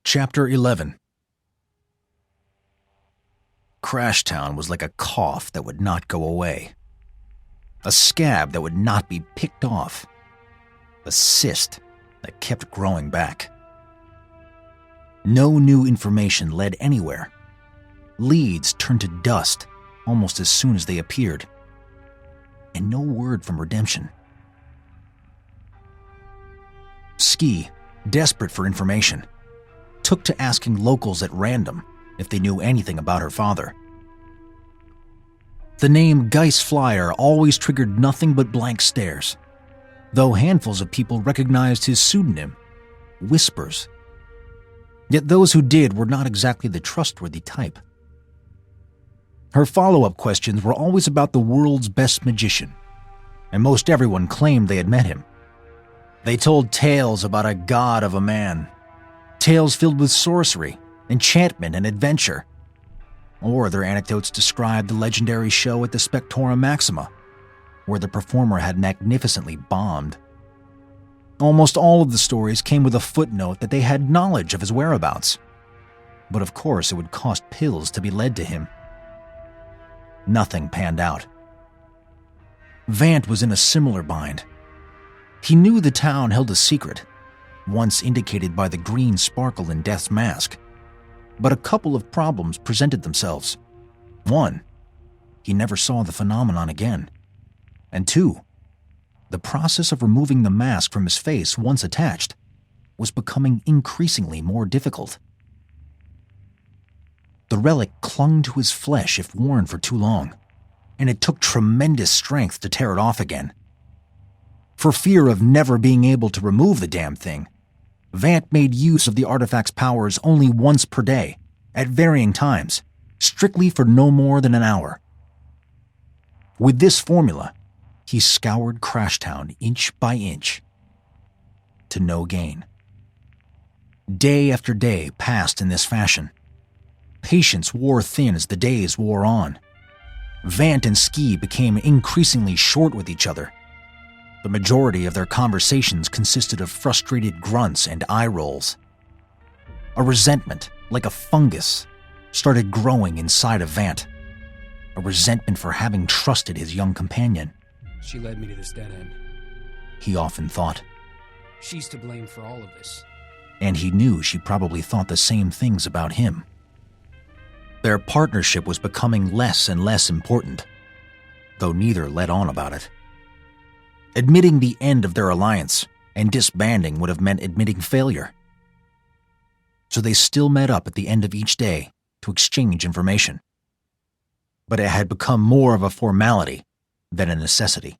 Chapter 11. Crashtown was like a cough that would not go away. A scab that would not be picked off. A cyst that kept growing back. No new information led anywhere. Leads turned to dust almost as soon as they appeared. And no word from Redemption. Skii, desperate for information, took to asking locals at random if they knew anything about her father. The name Geist Flyer always triggered nothing but blank stares, though handfuls of people recognized his pseudonym, Whispers. Yet those who did were not exactly the trustworthy type. Her follow-up questions were always about the world's best magician, and most everyone claimed they had met him. They told tales about a god of a man, tales filled with sorcery, enchantment, and adventure. Or their anecdotes described the legendary show at the Spectorum Maxima, where the performer had magnificently bombed. Almost all of the stories came with a footnote that they had knowledge of his whereabouts. But of course it would cost pills to be led to him. Nothing panned out. Vant was in a similar bind. He knew the town held a secret, once indicated by the green sparkle in Death's mask. But a couple of problems presented themselves. One, he never saw the phenomenon again. And two, the process of removing the mask from his face once attached was becoming increasingly more difficult. The relic clung to his flesh if worn for too long, and it took tremendous strength to tear it off again. For fear of never being able to remove the damn thing, Vant made use of the artifact's powers only once per day, at varying times, strictly for no more than an hour. With this formula, he scoured Crashtown inch by inch, to no gain. Day after day passed in this fashion. Patience wore thin as the days wore on. Vant and Skii became increasingly short with each other. The majority of their conversations consisted of frustrated grunts and eye rolls. A resentment, like a fungus, started growing inside of Vant. A resentment for having trusted his young companion. She led me to this dead end. He often thought. She's to blame for all of this. And he knew she probably thought the same things about him. Their partnership was becoming less and less important, though neither let on about it. Admitting the end of their alliance and disbanding would have meant admitting failure. So they still met up at the end of each day to exchange information. But it had become more of a formality than a necessity.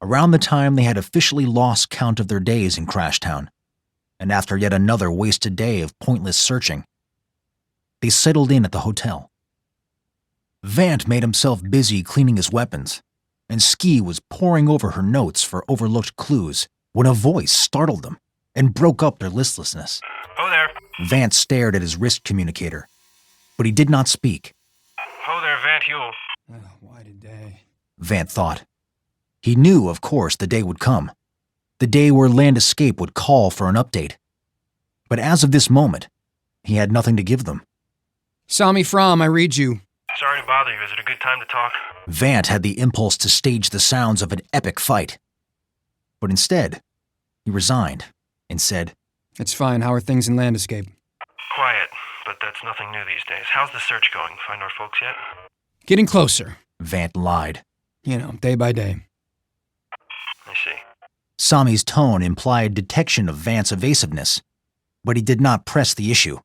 Around the time they had officially lost count of their days in Crashtown, and after yet another wasted day of pointless searching, they settled in at the hotel. Vant made himself busy cleaning his weapons, and Skii was poring over her notes for overlooked clues when a voice startled them and broke up their listlessness. Ho there. Vant stared at his wrist communicator, but he did not speak. Ho there, Vant Huel. Why today? Vant thought. He knew, of course, the day would come. The day where Land Escape would call for an update. But as of this moment, he had nothing to give them. Sami Fromm, I read you. Sorry to bother you. Is it a good time to talk? Vant had the impulse to stage the sounds of an epic fight. But instead, he resigned and said, It's fine. How are things in Land Escape? Quiet, but that's nothing new these days. How's the search going? Find our folks yet? Getting closer. Vant lied. You know, day by day. I see. Sami's tone implied detection of Vant's evasiveness, but he did not press the issue.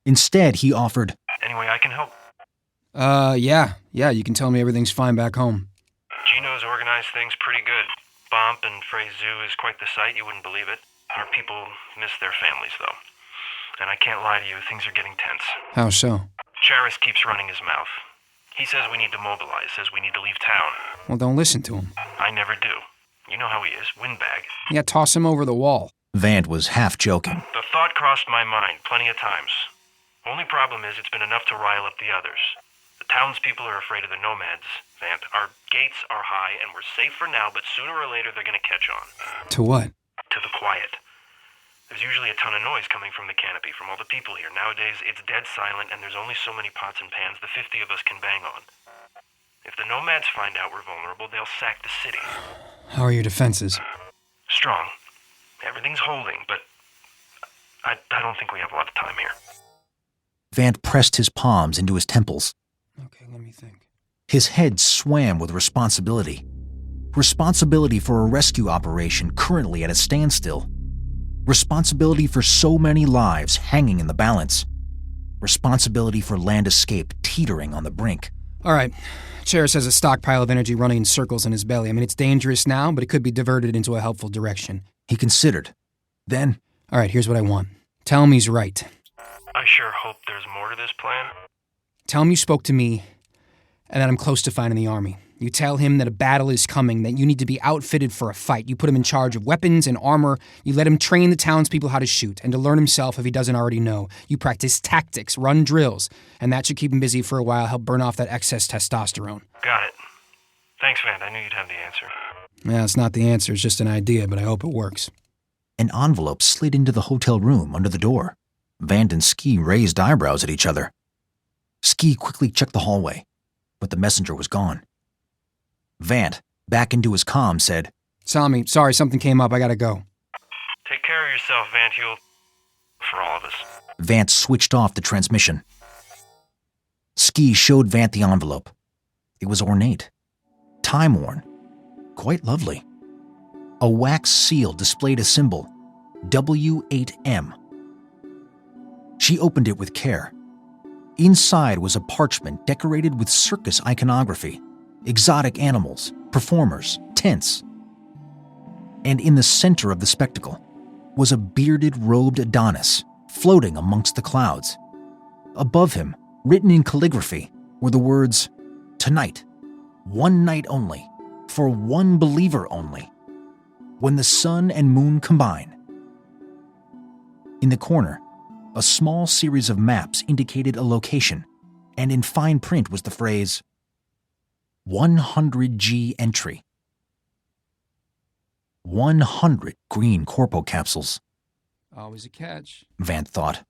Instead, he offered, Any way I can help? Yeah, you can tell me everything's fine back home. Gino's organized things pretty good. Bomp and Frey Zoo is quite the sight, you wouldn't believe it. Our people miss their families, though. And I can't lie to you, things are getting tense. How so? Charis keeps running his mouth. He says we need to mobilize, says we need to leave town. Well, don't listen to him. I never do. You know how he is, windbag. Yeah, toss him over the wall. Vant was half joking. The thought crossed my mind plenty of times. Only problem is it's been enough to rile up the others. The townspeople are afraid of the nomads, Vant. Our gates are high and we're safe for now, but sooner or later they're gonna catch on. To what? To the quiet. There's usually a ton of noise coming from the canopy from all the people here. Nowadays, it's dead silent and there's only so many pots and pans the 50 of us can bang on. If the nomads find out we're vulnerable, they'll sack the city. How are your defenses? Strong. Everything's holding, but I don't think we have a lot of time here. Vant pressed his palms into his temples. Okay, let me think. His head swam with responsibility. Responsibility for a rescue operation currently at a standstill. Responsibility for so many lives hanging in the balance. Responsibility for land escape teetering on the brink. All right. Cheris has a stockpile of energy running in circles in his belly. I mean, it's dangerous now, but it could be diverted into a helpful direction. He considered. Then, all right, here's what I want. Tell him he's right. I sure hope there's more to this plan. Tell him you spoke to me and that I'm close to finding the army. You tell him that a battle is coming, that you need to be outfitted for a fight. You put him in charge of weapons and armor. You let him train the townspeople how to shoot and to learn himself if he doesn't already know. You practice tactics, run drills, and that should keep him busy for a while, help burn off that excess testosterone. Got it. Thanks, Vant. I knew you'd have the answer. Yeah, it's not the answer. It's just an idea, but I hope it works. An envelope slid into the hotel room under the door. Vant and Skii raised eyebrows at each other. Skii quickly checked the hallway, but the messenger was gone. Vant, back into his comm, said, Sami, sorry, something came up. I gotta go. Take care of yourself, Vant. For all of us. Vant switched off the transmission. Skii showed Vant the envelope. It was ornate, time-worn, quite lovely. A wax seal displayed a symbol, W8M. She opened it with care. Inside was a parchment decorated with circus iconography, exotic animals, performers, tents. And in the center of the spectacle was a bearded, robed Adonis floating amongst the clouds. Above him, written in calligraphy, were the words, "Tonight, one night only, for one believer only, when the sun and moon combine." In the corner, a small series of maps indicated a location, and in fine print was the phrase, 100G entry. 100 green corpo capsules. Always a catch, Vant thought.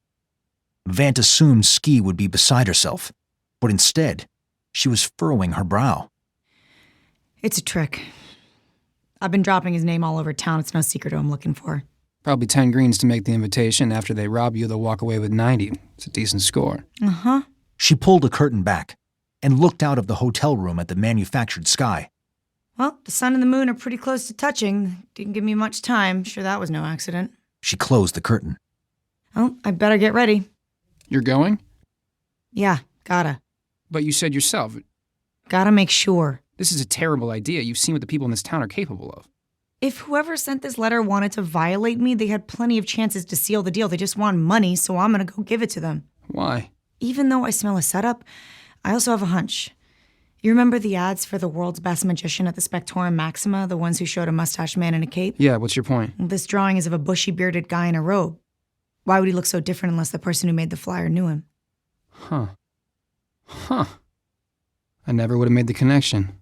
Vant assumed Skii would be beside herself, but instead, she was furrowing her brow. It's a trick. I've been dropping his name all over town. It's no secret who I'm looking for. Probably 10 greens to make the invitation. After they rob you, they'll walk away with 90. It's a decent score. Uh-huh. She pulled a curtain back and looked out of the hotel room at the manufactured sky. Well, the sun and the moon are pretty close to touching. Didn't give me much time. Sure that was no accident. She closed the curtain. Oh, I better get ready. You're going? Yeah, gotta. But you said yourself, Gotta make sure. this is a terrible idea. You've seen what the people in this town are capable of. If whoever sent this letter wanted to violate me, they had plenty of chances to seal the deal. They just want money, so I'm gonna go give it to them. Why? Even though I smell a setup, I also have a hunch. You remember the ads for the world's best magician at the Spectorum Maxima, the ones who showed a mustached man in a cape? Yeah, what's your point? This drawing is of a bushy bearded guy in a robe. Why would he look so different unless the person who made the flyer knew him? Huh. I never would have made the connection.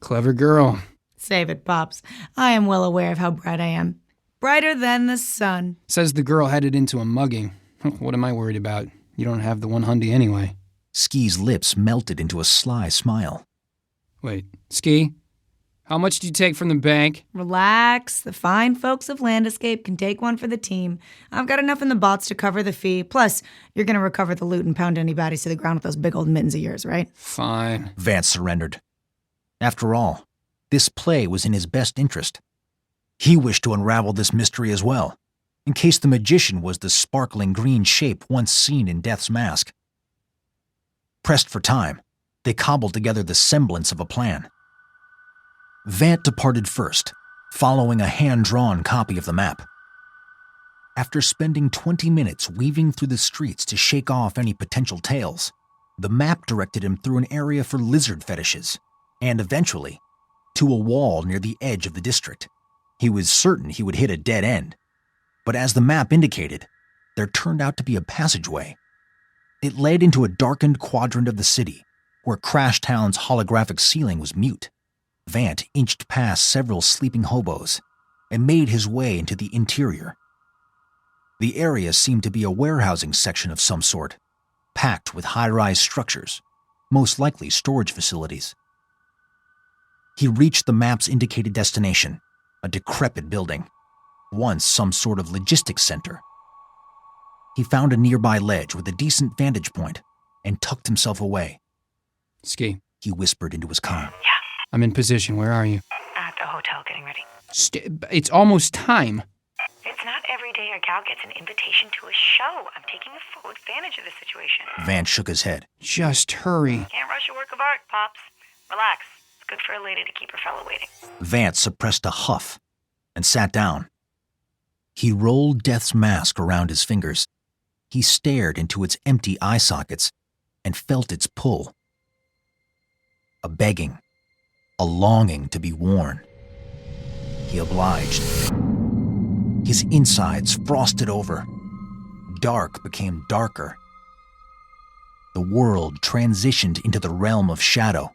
Clever girl. Save it, Pops. I am well aware of how bright I am. Brighter than the sun. Says the girl headed into a mugging. What am I worried about? You don't have the 100 anyway. Ski's lips melted into a sly smile. Wait, Skii? How much did you take from the bank? Relax. The fine folks of Landescape can take one for the team. I've got enough in the bots to cover the fee. Plus, you're going to recover the loot and pound any baddies to the ground with those big old mittens of yours, right? Fine. Vant surrendered. After all, this play was in his best interest. He wished to unravel this mystery as well, in case the magician was the sparkling green shape once seen in Death's Mask. Pressed for time, they cobbled together the semblance of a plan. Vant departed first, following a hand-drawn copy of the map. After spending 20 minutes weaving through the streets to shake off any potential tails, the map directed him through an area for lizard fetishes, and eventually, to a wall near the edge of the district. He was certain he would hit a dead end, but as the map indicated, there turned out to be a passageway. It led into a darkened quadrant of the city, where Crash Town's holographic ceiling was mute. Vant inched past several sleeping hobos and made his way into the interior. The area seemed to be a warehousing section of some sort, packed with high-rise structures, most likely storage facilities. He reached the map's indicated destination, a decrepit building, once some sort of logistics center. He found a nearby ledge with a decent vantage point and tucked himself away. Skii. He whispered into his comm. Yeah, I'm in position. Where are you? at the hotel getting ready. It's almost time. It's not every day a gal gets an invitation to a show. I'm taking full advantage of the situation. Vant shook his head. Just hurry. Can't rush a work of art, Pops. Relax. It's good for a lady to keep her fellow waiting. Vant suppressed a huff and sat down. He rolled Death's mask around his fingers. He stared into its empty eye sockets and felt its pull. A begging, a longing to be worn. He obliged. His insides frosted over. Dark became darker. The world transitioned into the realm of shadow.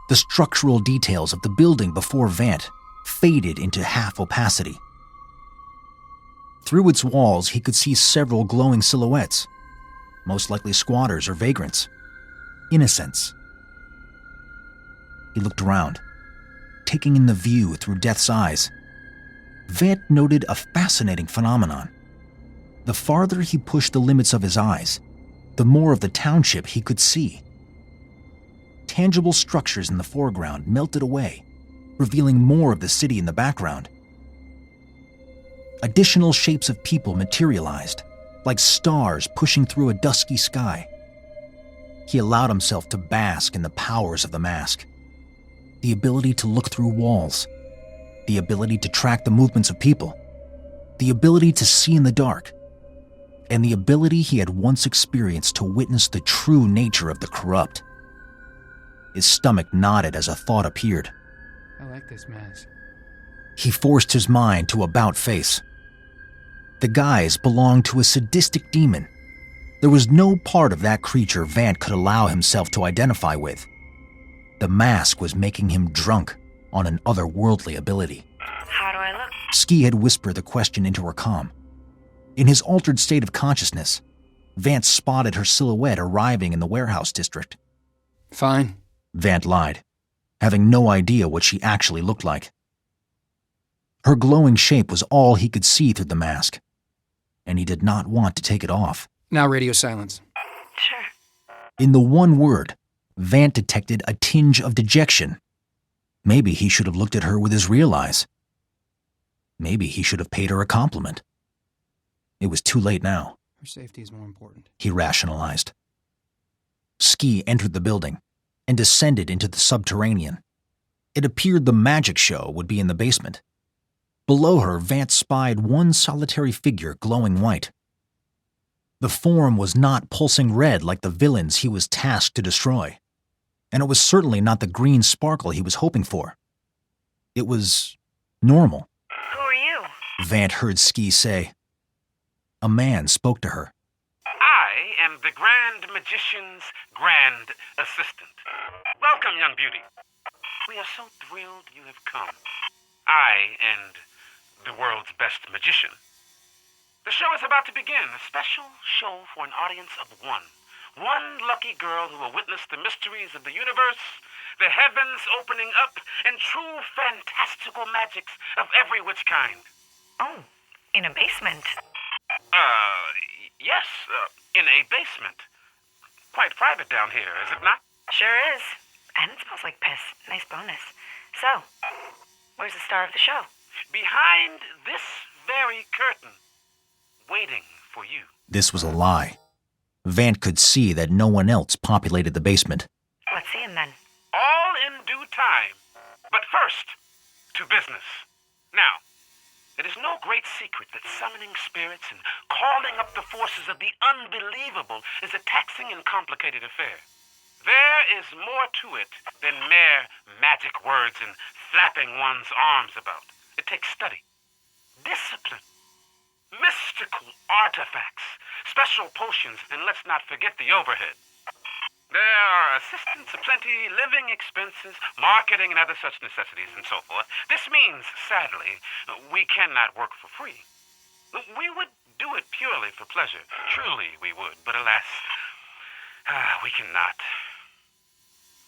The structural details of the building before Vant faded into half opacity. Through its walls, he could see several glowing silhouettes, most likely squatters or vagrants, innocents. He looked around, taking in the view through Death's eyes. Vant noted a fascinating phenomenon. The farther he pushed the limits of his eyes, the more of the township he could see. Tangible structures in the foreground melted away, revealing more of the city in the background. Additional shapes of people materialized, like stars pushing through a dusky sky. He allowed himself to bask in the powers of the mask. The ability to look through walls, the ability to track the movements of people, the ability to see in the dark, and the ability he had once experienced to witness the true nature of the corrupt. His stomach knotted as a thought appeared. I like this mask. He forced his mind to about-face. The guise belonged to a sadistic demon. There was no part of that creature Vant could allow himself to identify with. The mask was making him drunk on an otherworldly ability. How do I look? Skii had whispered the question into her comm. In his altered state of consciousness, Vant spotted her silhouette arriving in the warehouse district. Fine. Vant lied, having no idea what she actually looked like. Her glowing shape was all he could see through the mask, and he did not want to take it off. Now radio silence. Sure. In the one word, Vant detected a tinge of dejection. Maybe he should have looked at her with his real eyes. Maybe he should have paid her a compliment. It was too late now. Her safety is more important. He rationalized. Skii entered the building and descended into the subterranean. It appeared the magic show would be in the basement. Below her, Vant spied one solitary figure glowing white. The form was not pulsing red like the villains he was tasked to destroy, and it was certainly not the green sparkle he was hoping for. It was normal. Who are you? Vant heard Skii say. A man spoke to her. I am the Grand Magician's Grand Assistant. Welcome, young beauty. We are so thrilled you have come. I and the world's best magician. The show is about to begin, a special show for an audience of one. One lucky girl who will witness the mysteries of the universe, the heavens opening up, and true fantastical magics of every which kind. Oh, in a basement. Yes, in a basement. Quite private down here, is it not? Sure is. And it smells like piss. Nice bonus. So, where's the star of the show? Behind this very curtain, waiting for you. This was a lie. Vant could see that no one else populated the basement. Let's see him then. All in due time. But first, to business. Now, it is no great secret that summoning spirits and calling up the forces of the unbelievable is a taxing and complicated affair. There is more to it than mere magic words and flapping one's arms about. It takes study, discipline, mystical artifacts, special potions, and let's not forget the overhead. There are assistants aplenty, living expenses, marketing, and other such necessities, and so forth. This means, sadly, we cannot work for free. We would do it purely for pleasure. Truly we would, but alas, we cannot.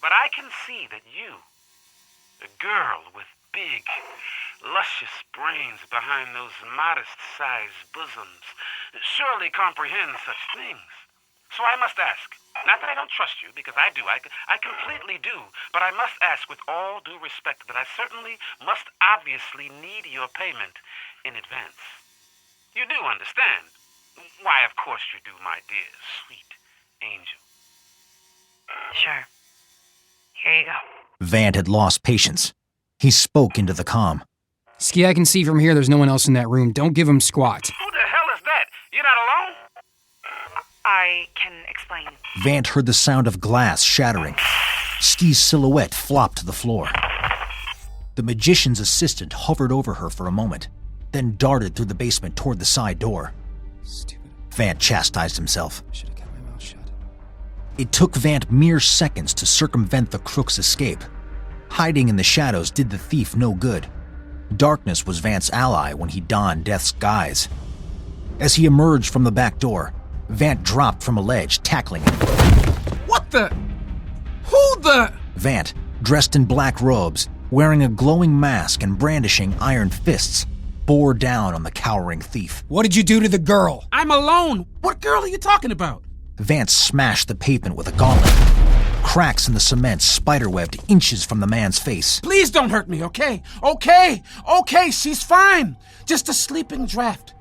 But I can see that you, the girl with big, luscious brains behind those modest-sized bosoms, surely comprehends such things. So I must ask, not that I don't trust you, because I do, I completely do, but I must ask with all due respect that I certainly must obviously need your payment in advance. You do understand? Why, of course you do, my dear, sweet angel. Sure. Here you go. Vant had lost patience. He spoke into the comm. Skii, I can see from here there's no one else in that room. Don't give him squat. Who the hell is that? You're not alone? I can explain. Vant heard the sound of glass shattering. Ski's silhouette flopped to the floor. The magician's assistant hovered over her for a moment, then darted through the basement toward the side door. Stupid. Vant chastised himself. Should have kept my mouth shut. It took Vant mere seconds to circumvent the crook's escape. Hiding in the shadows did the thief no good. Darkness was Vant's ally when he donned Death's guise. As he emerged from the back door, Vant dropped from a ledge, tackling him. What the? Who the? Vant, dressed in black robes, wearing a glowing mask and brandishing iron fists, bore down on the cowering thief. What did you do to the girl? I'm alone. What girl are you talking about? Vant smashed the pavement with a gauntlet. Cracks in the cement spiderwebbed inches from the man's face. Please don't hurt me, okay? Okay, she's fine. Just a sleeping draft.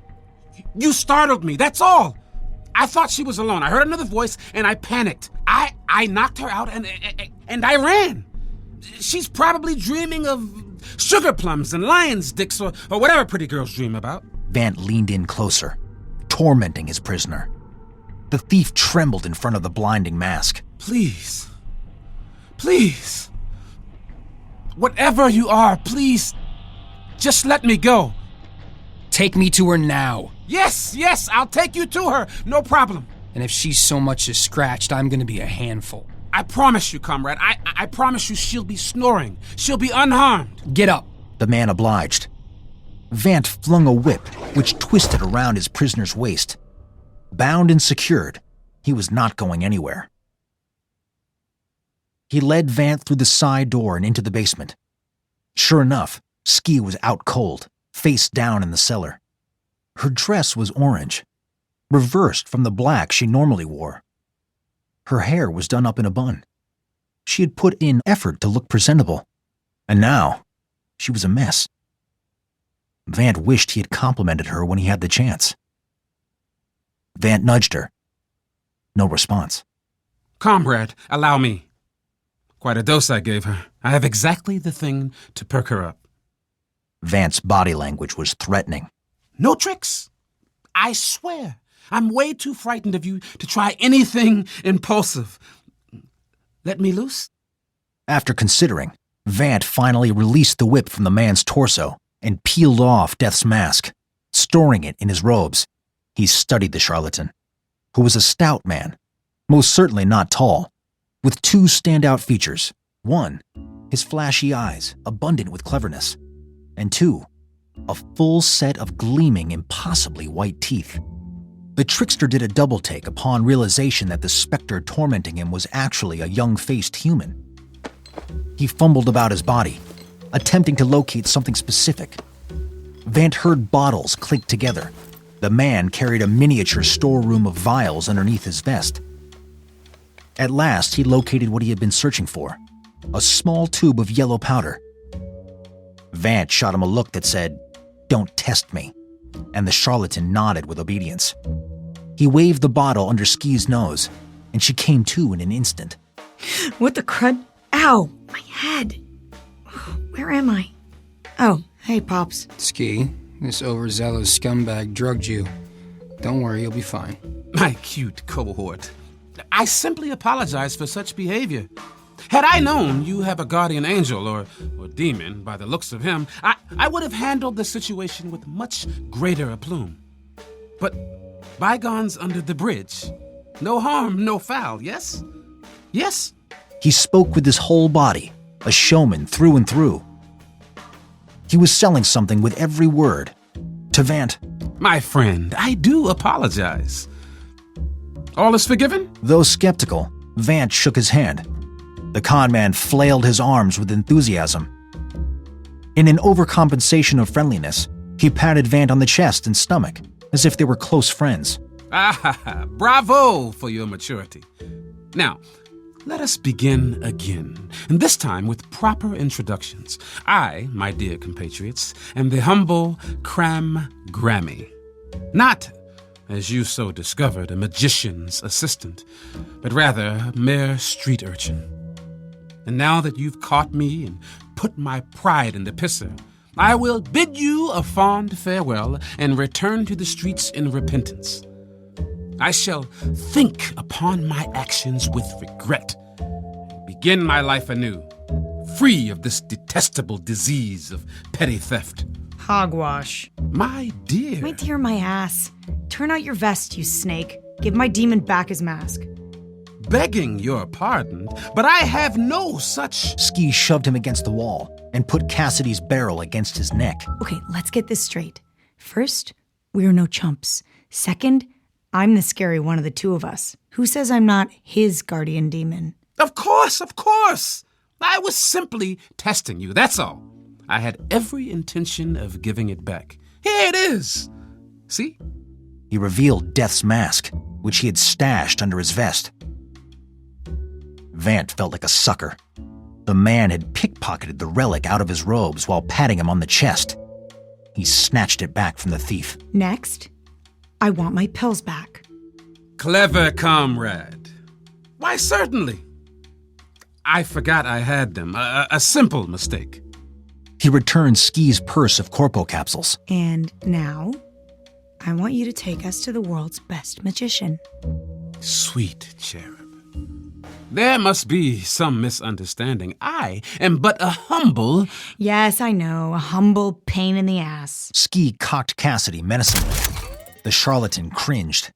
You startled me, that's all. I thought she was alone. I heard another voice and I panicked. I knocked her out and I ran. She's probably dreaming of sugar plums and lion's dicks or whatever pretty girls dream about. Vant leaned in closer, tormenting his prisoner. The thief trembled in front of the blinding mask. Please. Whatever you are, please, just let me go. Take me to her now. Yes, I'll take you to her. No problem. And if she's so much as scratched, I'm gonna be a handful. I promise you, comrade. I promise you she'll be snoring. She'll be unharmed. Get up. The man obliged. Vant flung a whip, which twisted around his prisoner's waist. Bound and secured, he was not going anywhere. He led Vant through the side door and into the basement. Sure enough, Skii was out cold, face down in the cellar. Her dress was orange, reversed from the black she normally wore. Her hair was done up in a bun. She had put in effort to look presentable, and now she was a mess. Vant wished he had complimented her when he had the chance. Vant nudged her. No response. Comrade, allow me. Quite a dose I gave her. I have exactly the thing to perk her up. Vant's body language was threatening. No tricks. I swear. I'm way too frightened of you to try anything impulsive. Let me loose? After considering, Vant finally released the whip from the man's torso and peeled off Death's mask. Storing it in his robes, he studied the charlatan, who was a stout man, most certainly not tall, with two standout features. One, his flashy eyes, abundant with cleverness, and two, a full set of gleaming, impossibly white teeth. The trickster did a double-take upon realization that the specter tormenting him was actually a young-faced human. He fumbled about his body, attempting to locate something specific. Vant heard bottles click together. The man carried a miniature storeroom of vials underneath his vest. At last, he located what he had been searching for, a small tube of yellow powder. Vant shot him a look that said, "Don't test me," and the charlatan nodded with obedience. He waved the bottle under Ski's nose, and she came to in an instant. What the crud? Ow, my head. Where am I? Oh, hey, Pops. Skii, this overzealous scumbag drugged you. Don't worry, you'll be fine. My cute cohort. I simply apologize for such behavior. Had I known you have a guardian angel or demon by the looks of him, I would have handled the situation with much greater aplomb. But bygones under the bridge. No harm, no foul, yes? Yes? He spoke with his whole body, a showman through and through. He was selling something with every word. To Vant, My friend, I do apologize. All is forgiven? Though skeptical, Vant shook his hand. The con man flailed his arms with enthusiasm. In an overcompensation of friendliness, he patted Vant on the chest and stomach, as if they were close friends. Ah, bravo for your maturity. Now, let us begin again, and this time with proper introductions. I, my dear compatriots, am the humble Cram Grammy. Not, as you so discovered, a magician's assistant, but rather a mere street urchin. And now that you've caught me and put my pride in the pisser, I will bid you a fond farewell and return to the streets in repentance. I shall think upon my actions with regret and begin my life anew, free of this detestable disease of petty theft. Hogwash. My dear. My dear, my ass. Turn out your vest, you snake. Give my demon back his mask. Begging your pardon, but I have no such... Skii shoved him against the wall and put Cassidy's barrel against his neck. Okay, let's get this straight. First, we're no chumps. Second, I'm the scary one of the two of us. Who says I'm not his guardian demon? Of course, of course. I was simply testing you, that's all. I had every intention of giving it back. Here it is. See? He revealed Death's mask, which he had stashed under his vest. Vant felt like a sucker. The man had pickpocketed the relic out of his robes while patting him on the chest. He snatched it back from the thief. Next, I want my pills back. Clever comrade. Why, certainly. I forgot I had them. A simple mistake. He returned Ski's purse of corpo capsules. And now, I want you to take us to the world's best magician. Sweet cherub. There must be some misunderstanding. I am but a humble... Yes, I know, a humble pain in the ass. Skii cocked Cassidy menacingly. The charlatan cringed.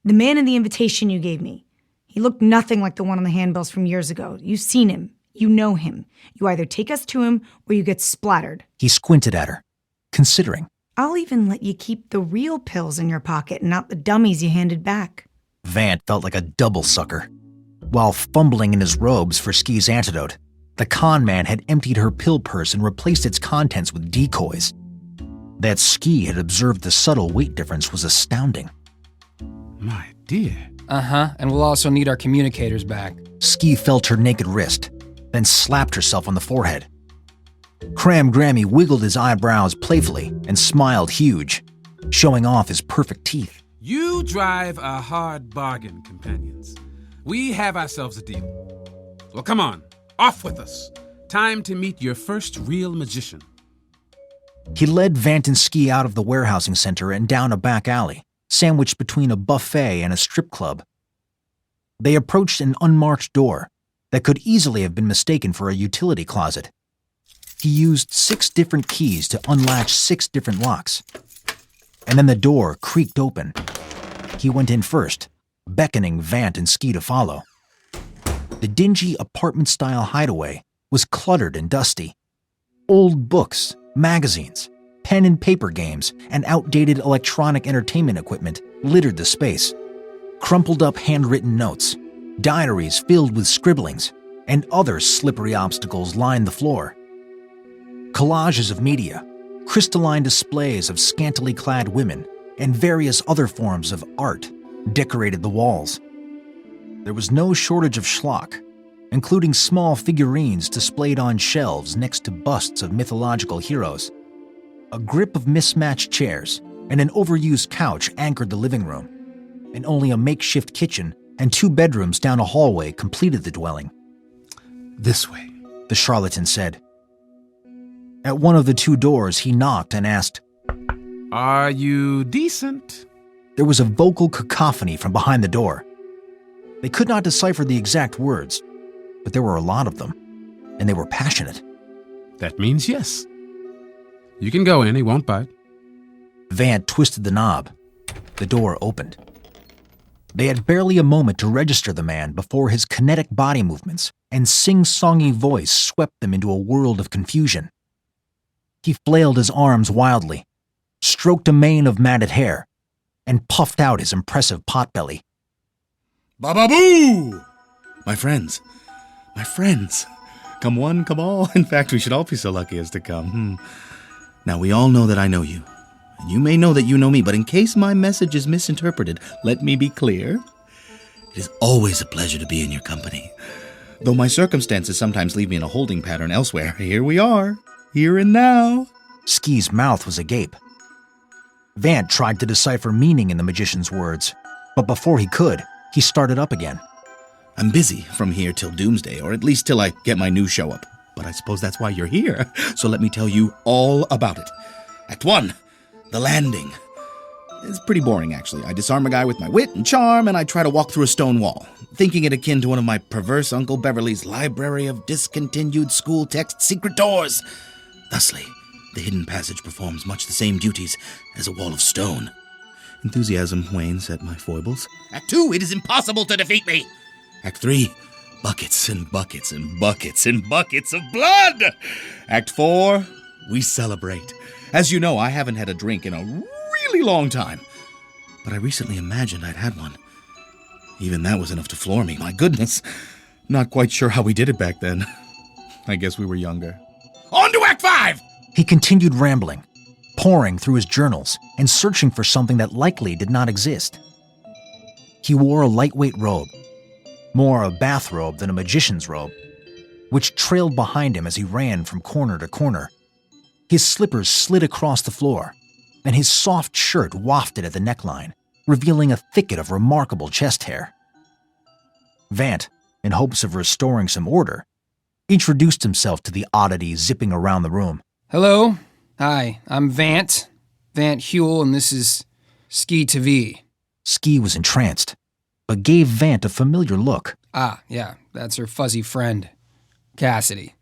The man in the invitation you gave me. He looked nothing like the one on the handbills from years ago. You've seen him. You know him. You either take us to him or you get splattered. He squinted at her, considering. I'll even let you keep the real pills in your pocket and not the dummies you handed back. Vant felt like a double sucker. While fumbling in his robes for Ski's antidote, the con man had emptied her pill purse and replaced its contents with decoys. That Skii had observed the subtle weight difference was astounding. My dear. Uh-huh, and we'll also need our communicators back. Skii felt her naked wrist, then slapped herself on the forehead. Cram Grammy wiggled his eyebrows playfully and smiled huge, showing off his perfect teeth. You drive a hard bargain, companions. We have ourselves a deal. Well, come on, off with us. Time to meet your first real magician. He led Vant and Skii out of the warehousing center and down a back alley, sandwiched between a buffet and a strip club. They approached an unmarked door that could easily have been mistaken for a utility closet. He used 6 different keys to unlatch 6 different locks. And then the door creaked open. He went in first, beckoning Vant and Skii to follow. The dingy apartment-style hideaway was cluttered and dusty. Old books, magazines, pen and paper games, and outdated electronic entertainment equipment littered the space. Crumpled up handwritten notes, diaries filled with scribblings, and other slippery obstacles lined the floor. Collages of media, crystalline displays of scantily clad women, and various other forms of art decorated the walls. There was no shortage of schlock, including small figurines displayed on shelves next to busts of mythological heroes. A grip of mismatched chairs and an overused couch anchored the living room, and only a makeshift kitchen and 2 bedrooms down a hallway completed the dwelling. This way, the charlatan said. At one of the 2 doors, he knocked and asked, Are you decent? There was a vocal cacophony from behind the door. They could not decipher the exact words, but there were a lot of them, and they were passionate. That means yes. You can go in, he won't bite. Vant twisted the knob. The door opened. They had barely a moment to register the man before his kinetic body movements and sing-songy voice swept them into a world of confusion. He flailed his arms wildly, stroked a mane of matted hair, and puffed out his impressive potbelly. Ba-ba-boo! My friends. Come one, come all. In fact, we should all be so lucky as to come. Now, we all know that I know you. And you may know that you know me, but in case my message is misinterpreted, let me be clear. It is always a pleasure to be in your company. Though my circumstances sometimes leave me in a holding pattern elsewhere, here we are, here and now. Ski's mouth was agape. Vant tried to decipher meaning in the magician's words, but before he could, he started up again. I'm busy from here till doomsday, or at least till I get my new show up. But I suppose that's why you're here, so let me tell you all about it. Act 1, the landing. It's pretty boring, actually. I disarm a guy with my wit and charm, and I try to walk through a stone wall, thinking it akin to one of my perverse Uncle Beverly's library of discontinued school text secret doors. Thusly, the hidden passage performs much the same duties as a wall of stone. Enthusiasm wanes at my foibles. Act 2, it is impossible to defeat me. Act 3, buckets and buckets and buckets and buckets of blood. Act 4, we celebrate. As you know, I haven't had a drink in a really long time, but I recently imagined I'd had one. Even that was enough to floor me. My goodness. Not quite sure how we did it back then. I guess we were younger. On to Act 5! He continued rambling, poring through his journals and searching for something that likely did not exist. He wore a lightweight robe, more a bathrobe than a magician's robe, which trailed behind him as he ran from corner to corner. His slippers slid across the floor, and his soft shirt wafted at the neckline, revealing a thicket of remarkable chest hair. Vant, in hopes of restoring some order, introduced himself to the oddity zipping around the room. Hello. Hi, I'm Vant. Vant Huel, and this is Skii TV. Ski was entranced, but gave Vant a familiar look. Ah, yeah, that's her fuzzy friend, Cassidy.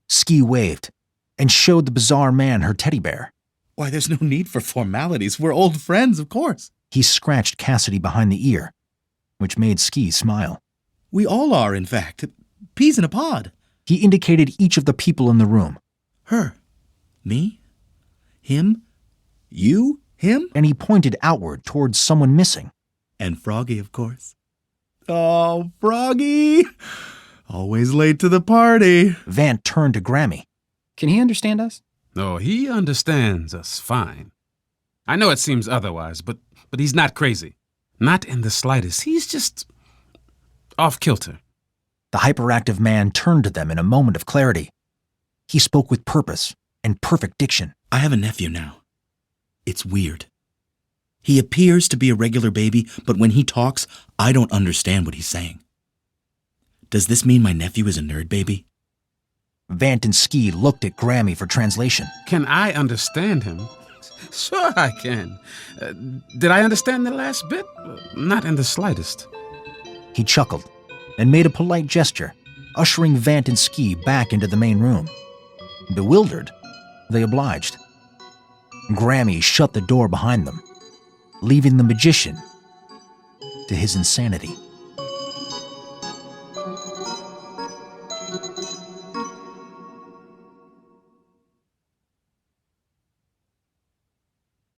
Ski waved and showed the bizarre man her teddy bear. Why, there's no need for formalities. We're old friends, of course. He scratched Cassidy behind the ear, which made Ski smile. We all are, in fact. Peas in a pod. He indicated each of the people in the room. Her. Me. Him. You. Him. And he pointed outward towards someone missing. And Froggy, of course. Oh, Froggy! Always late to the party. Vant turned to Grammy. Can he understand us? Oh, he understands us fine. I know it seems otherwise, but he's not crazy. Not in the slightest. He's just off kilter. The hyperactive man turned to them in a moment of clarity. He spoke with purpose and perfect diction. I have a nephew now. It's weird. He appears to be a regular baby, but when he talks, I don't understand what he's saying. Does this mean my nephew is a nerd baby? Vant and Ski looked at Grammy for translation. Can I understand him? Sure I can. Did I understand the last bit? Not in the slightest. He chuckled and made a polite gesture, ushering Vant and Ski back into the main room. Bewildered, they obliged. Grammy shut the door behind them, leaving the magician to his insanity.